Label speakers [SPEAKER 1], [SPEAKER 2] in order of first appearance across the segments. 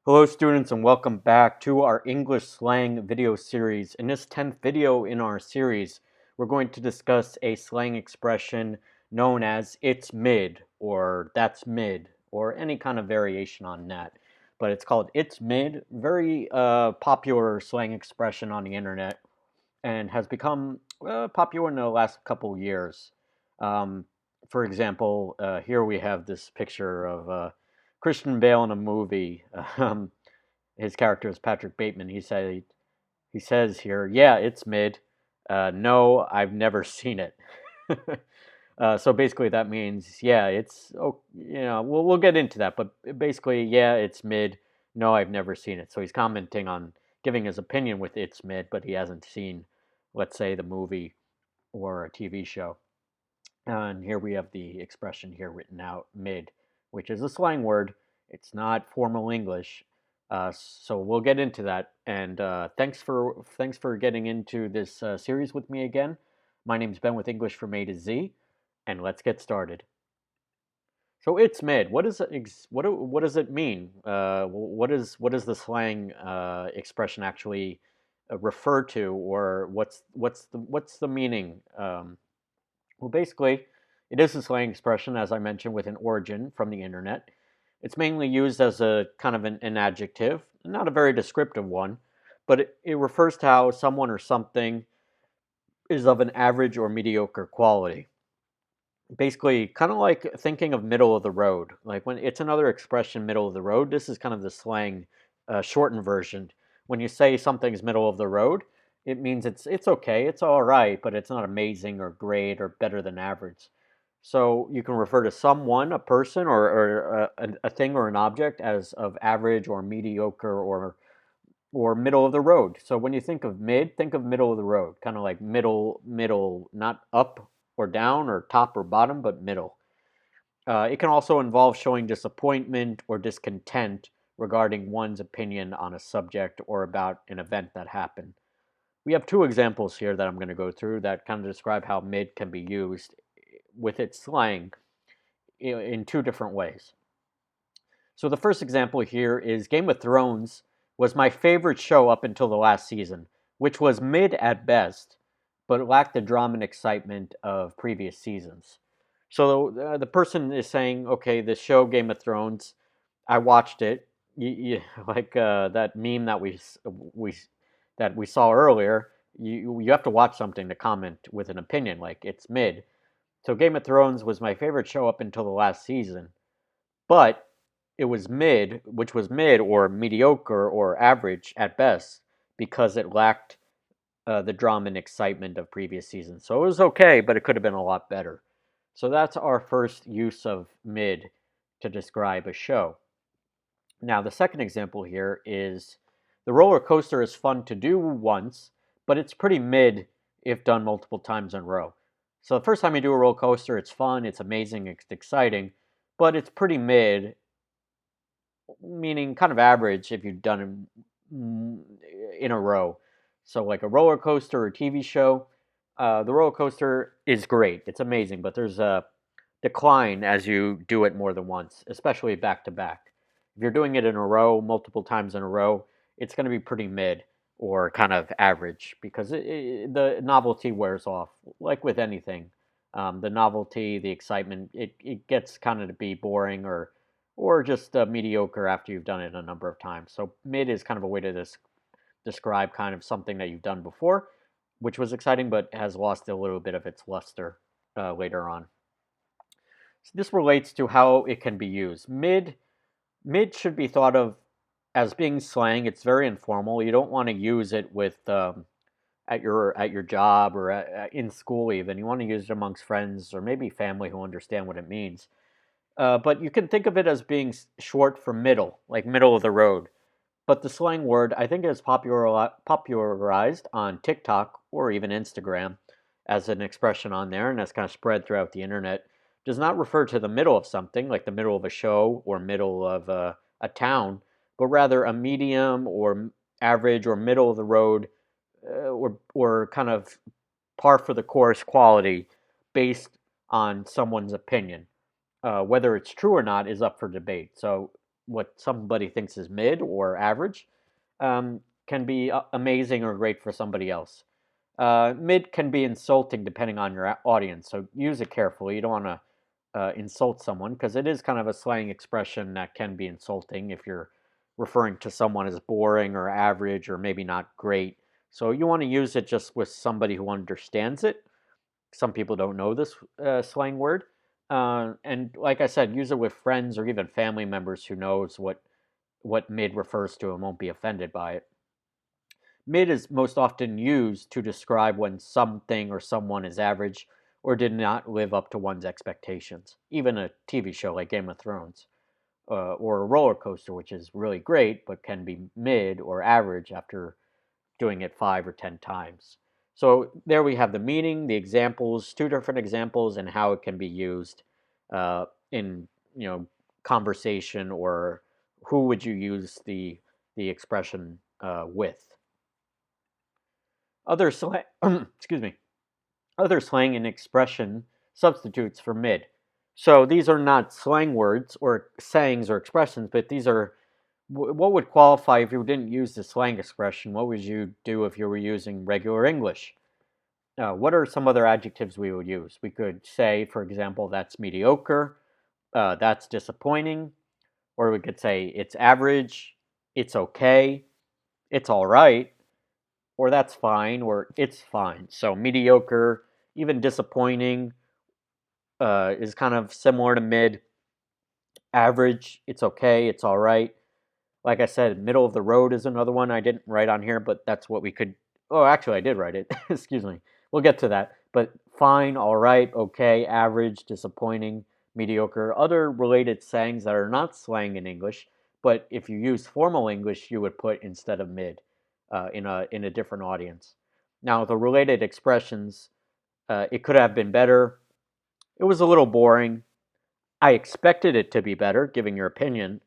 [SPEAKER 1] Hello students and welcome back to our English slang video series. In this 10th video in our series, we're going to discuss a slang expression known as "it's mid" or "that's mid" or any kind of variation on that. But it's called "it's mid," very popular slang expression on the internet and has become popular in the last couple years. Um, for example, here we have this picture of Christian Bale in a movie. Um, his character is Patrick Bateman. He says here, "Yeah, it's mid. No, I've never seen it." So basically, that means yeah, it's oh, we'll get into that, but basically, yeah, it's mid. No, I've never seen it. So he's commenting on giving his opinion with "it's mid," but he hasn't seen, let's say, the movie or a TV show. And here we have the expression here written out, mid, which is a slang word. It's not formal English. So we'll get into that. And thanks for getting into this series with me again. My name's Ben with English from A to Z, and let's get started. So it's mid. What does what does it mean? What is the slang expression actually refer to, or what's the meaning? Well, basically, it is a slang expression, as I mentioned, with an origin from the internet. It's mainly used as a kind of an adjective, not a very descriptive one, but it refers to how someone or something is of an average or mediocre quality. Basically, kind of like thinking of middle of the road. Like when it's another expression, middle of the road, this is kind of the slang shortened version. When you say something's middle of the road, it means it's okay, it's all right, but it's not amazing or great or better than average. So you can refer to someone, a person, or a thing or an object as of average or mediocre or middle of the road. So when you think of mid, think of middle of the road, kind of like middle, not up or down or top or bottom, but middle. It can also involve showing disappointment or discontent regarding one's opinion on a subject or about an event that happened. We have two examples here that I'm going to go through that kind of describe how mid can be used with its slang in two different ways. So the first example here is Game of Thrones was my favorite show up until the last season, which was mid at best, but it lacked the drama and excitement of previous seasons. So the person is saying, okay, the show Game of Thrones, I watched it. Like that meme that we that we saw earlier. You have to watch something to comment with an opinion. Like it's mid. So Game of Thrones was my favorite show up until the last season, but it was mid, which was mid or mediocre or average at best because it lacked the drama and excitement of previous seasons. So it was okay, but it could have been a lot better. So that's our first use of mid to describe a show. Now, the second example here is the roller coaster is fun to do once, but it's pretty mid if done multiple times in a row. So the first time you do a roller coaster, it's fun, it's amazing, it's exciting, but it's pretty mid, meaning kind of average if you've done it in a row. So like a roller coaster or TV show, the roller coaster is great, it's amazing, but there's a decline as you do it more than once, especially back to back. If you're doing it in a row, multiple times in a row, it's going to be pretty mid or kind of average because the novelty wears off. Like with anything, the novelty, the excitement, it gets kind of to be boring or just mediocre after you've done it a number of times. So mid is kind of a way to describe kind of something that you've done before, which was exciting but has lost a little bit of its luster later on. So this relates to how it can be used. Mid should be thought of as being slang. It's very informal. You don't want to use it with at your job or in school even. You want to use it amongst friends or maybe family who understand what it means. But you can think of it as being short for middle, like middle of the road. But the slang word, I think, is popularized on TikTok or even Instagram as an expression on there, and that's kind of spread throughout the internet. Does not refer to the middle of something, like the middle of a show or middle of a town, but rather a medium or average or middle of the road or kind of par for the course quality based on someone's opinion. Whether it's true or not is up for debate. So what somebody thinks is mid or average can be amazing or great for somebody else. Mid can be insulting depending on your audience, so use it carefully. You don't want to insult someone because it is kind of a slang expression that can be insulting if you're referring to someone as boring or average or maybe not great. So you want to use it just with somebody who understands it. Some people don't know this slang word. And like I said, use it with friends or even family members who knows what mid refers to and won't be offended by it. Mid is most often used to describe when something or someone is average or did not live up to one's expectations. Even a TV show like Game of Thrones, or a roller coaster, which is really great but can be mid or average after doing it 5 or 10 times. So there we have the meaning, the examples, two different examples, and how it can be used in conversation, or who would you use the expression with. Other slang, excuse me, other slang and expression substitutes for mid. So these are not slang words or sayings or expressions, but these are what would qualify if you didn't use the slang expression. What would you do if you were using regular English? What are some other adjectives we would use? We could say, for example, that's mediocre, that's disappointing, or we could say it's average, it's okay, it's all right, or that's fine, or it's fine. So mediocre, even disappointing, is kind of similar to mid. Average, it's okay, it's all right. Like I said, middle of the road is another one I didn't write on here, but that's what we could. Oh, actually, I did write it. Excuse me. We'll get to that. But fine, all right, okay, average, disappointing, mediocre, other related sayings that are not slang in English, but if you use formal English, you would put instead of mid in a different audience. Now, the related expressions, it could have been better. It was a little boring. I expected it to be better, giving your opinion.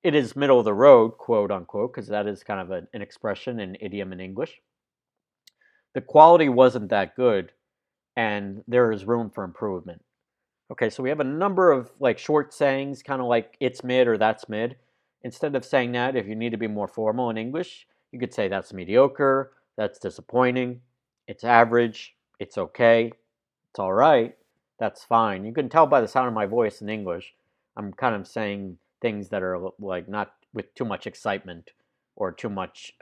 [SPEAKER 1] It is middle of the road, quote unquote, because that is kind of an expression, an idiom in English. The quality wasn't that good, and there is room for improvement. Okay, so we have a number of like short sayings, kind of like it's mid or that's mid. Instead of saying that, if you need to be more formal in English, you could say that's mediocre, that's disappointing, it's average, it's okay, it's all right, that's fine. You can tell by the sound of my voice in English, I'm kind of saying things that are like not with too much excitement or too much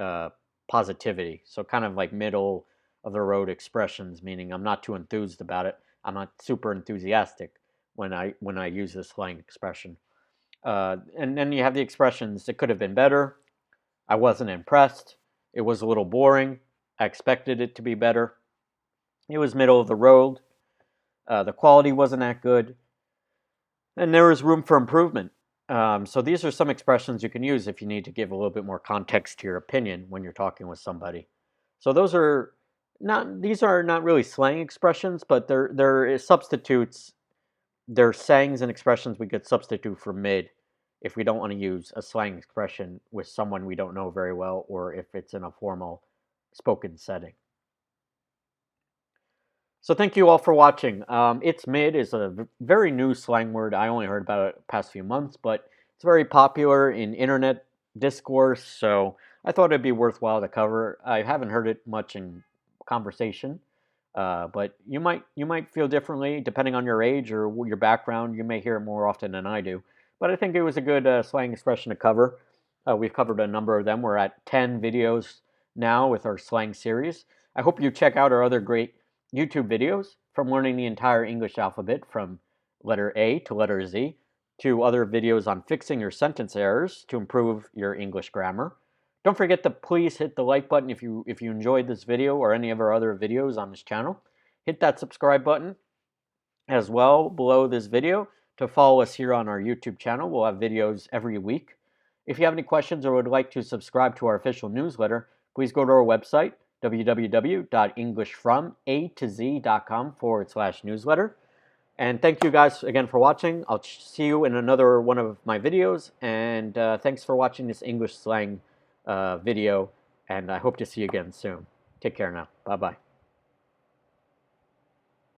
[SPEAKER 1] positivity. So kind of like middle of the road expressions, meaning I'm not too enthused about it. I'm not super enthusiastic when I use this slang expression. And then you have the expressions, it could have been better, I wasn't impressed, it was a little boring, I expected it to be better, it was middle of the road, the quality wasn't that good, and there is room for improvement. So these are some expressions you can use if you need to give a little bit more context to your opinion when you're talking with somebody. So these are not really slang expressions, but they're substitutes. They're sayings and expressions we could substitute for mid if we don't want to use a slang expression with someone we don't know very well, or if it's in a formal spoken setting. So thank you all for watching. It's mid is a very new slang word. I only heard about it the past few months, but it's very popular in internet discourse, so I thought it'd be worthwhile to cover. I haven't heard it much in conversation, but you might feel differently depending on your age or your background. You may hear it more often than I do, but I think it was a good slang expression to cover. We've covered a number of them. We're at 10 videos now with our slang series. I hope you check out our other great YouTube videos, from learning the entire English alphabet from letter A to letter Z, to other videos on fixing your sentence errors to improve your English grammar. Don't forget to please hit the like button if you enjoyed this video or any of our other videos on this channel. Hit that subscribe button as well below this video to follow us here on our YouTube channel. We'll have videos every week. If you have any questions or would like to subscribe to our official newsletter, please go to our website, www.englishfromatoz.com/newsletter. And thank you guys again for watching. I'll see you in another one of my videos. And thanks for watching this English slang video. And I hope to see you again soon. Take care now. Bye-bye.